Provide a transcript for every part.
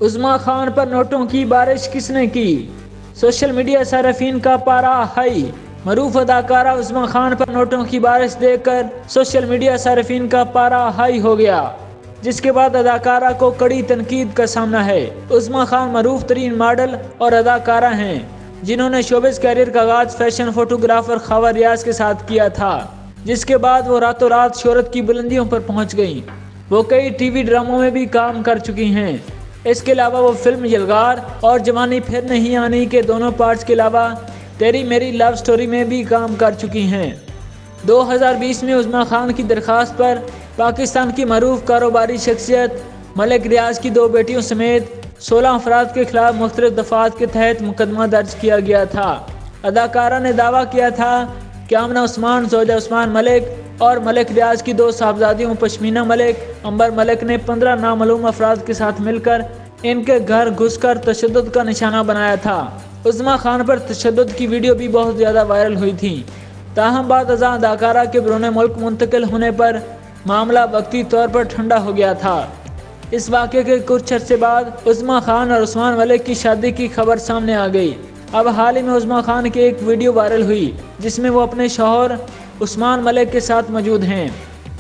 عظمیٰ خان پر نوٹوں کی بارش کس نے کی؟ سوشل میڈیا صارفین کا پارا ہائی۔ معروف اداکارہ عظمیٰ خان پر نوٹوں کی بارش دیکھ کر سوشل میڈیا صارفین کا پارا ہائی ہو گیا، جس کے بعد اداکارہ کو کڑی تنقید کا سامنا ہے۔ عظمیٰ خان معروف ترین ماڈل اور اداکارہ ہیں جنہوں نے شوبز کیریئر کا آغاز فیشن فوٹوگرافر خاور ریاض کے ساتھ کیا تھا، جس کے بعد وہ راتوں رات شہرت کی بلندیوں پر پہنچ گئیں۔ وہ کئی ٹی وی ڈراموں میں بھی کام کر چکی ہیں۔ اس کے علاوہ وہ فلم یلغار اور جوانی پھر نہیں آنی کے دونوں پارٹس کے علاوہ تیری میری لو سٹوری میں بھی کام کر چکی ہیں۔ 2020 میں عظمیٰ خان کی درخواست پر پاکستان کی معروف کاروباری شخصیت ملک ریاض کی 2 بیٹیوں سمیت 16 افراد کے خلاف مختلف دفعات کے تحت مقدمہ درج کیا گیا تھا۔ اداکارہ نے دعویٰ کیا تھا کہ آمنہ عثمان زوجہ عثمان ملک اور ملک ریاض کی 2 صاحبزادیوں پشمینہ ملک امبر ملک نے 15 نامعلوم افراد کے ساتھ مل کر ان کے گھر گھس کر تشدد کا نشانہ بنایا تھا۔ عظمیٰ خان پر تشدد کی ویڈیو بھی بہت زیادہ وائرل ہوئی تھی، تاہم بعد ازاں اداکارہ کے بیرون ملک منتقل ہونے پر معاملہ وقتی طور پر ٹھنڈا ہو گیا تھا۔ اس واقعے کے کچھ عرصے بعد عظمیٰ خان اور عثمان ملک کی شادی کی خبر سامنے آ گئی۔ اب حال ہی میں عظمیٰ خان کی ایک ویڈیو وائرل ہوئی جس میں وہ اپنے شوہر عثمان ملک کے ساتھ موجود ہیں۔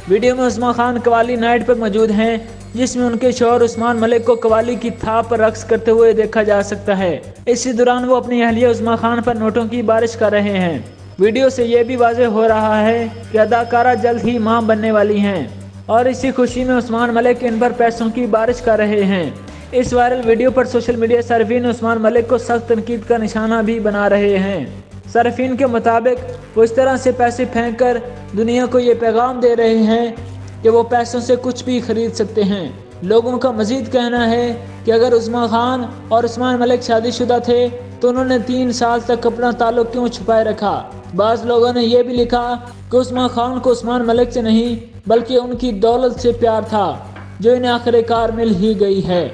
ویڈیو میں عظمیٰ خان قوالی نائٹ پر موجود ہیں، جس میں ان کے شوہر عثمان ملک کو قوالی کی تھاپ پر رقص کرتے ہوئے دیکھا جا سکتا ہے۔ اسی دوران وہ اپنی اہلیہ عظمیٰ خان پر نوٹوں کی بارش کر رہے ہیں۔ ویڈیو سے یہ بھی واضح ہو رہا ہے کہ اداکارہ جلد ہی ماں بننے والی ہیں اور اسی خوشی میں عثمان ملک ان پر پیسوں کی بارش کر رہے ہیں۔ اس وائرل ویڈیو پر سوشل میڈیا صارفین عثمان ملک کو سخت تنقید کا نشانہ بھی بنا رہے ہیں۔ صارفین کے مطابق وہ اس طرح سے پیسے پھینک کر دنیا کو یہ پیغام دے رہے ہیں کہ وہ پیسوں سے کچھ بھی خرید سکتے ہیں۔ لوگوں کا مزید کہنا ہے کہ اگر عظمیٰ خان اور عثمان ملک شادی شدہ تھے تو انہوں نے 3 سال تک اپنا تعلق کیوں چھپائے رکھا۔ بعض لوگوں نے یہ بھی لکھا کہ عثمیٰ خان کو عثمان ملک سے نہیں بلکہ ان کی دولت سے پیار تھا، جو انہیں آخر کار مل ہی گئی ہے۔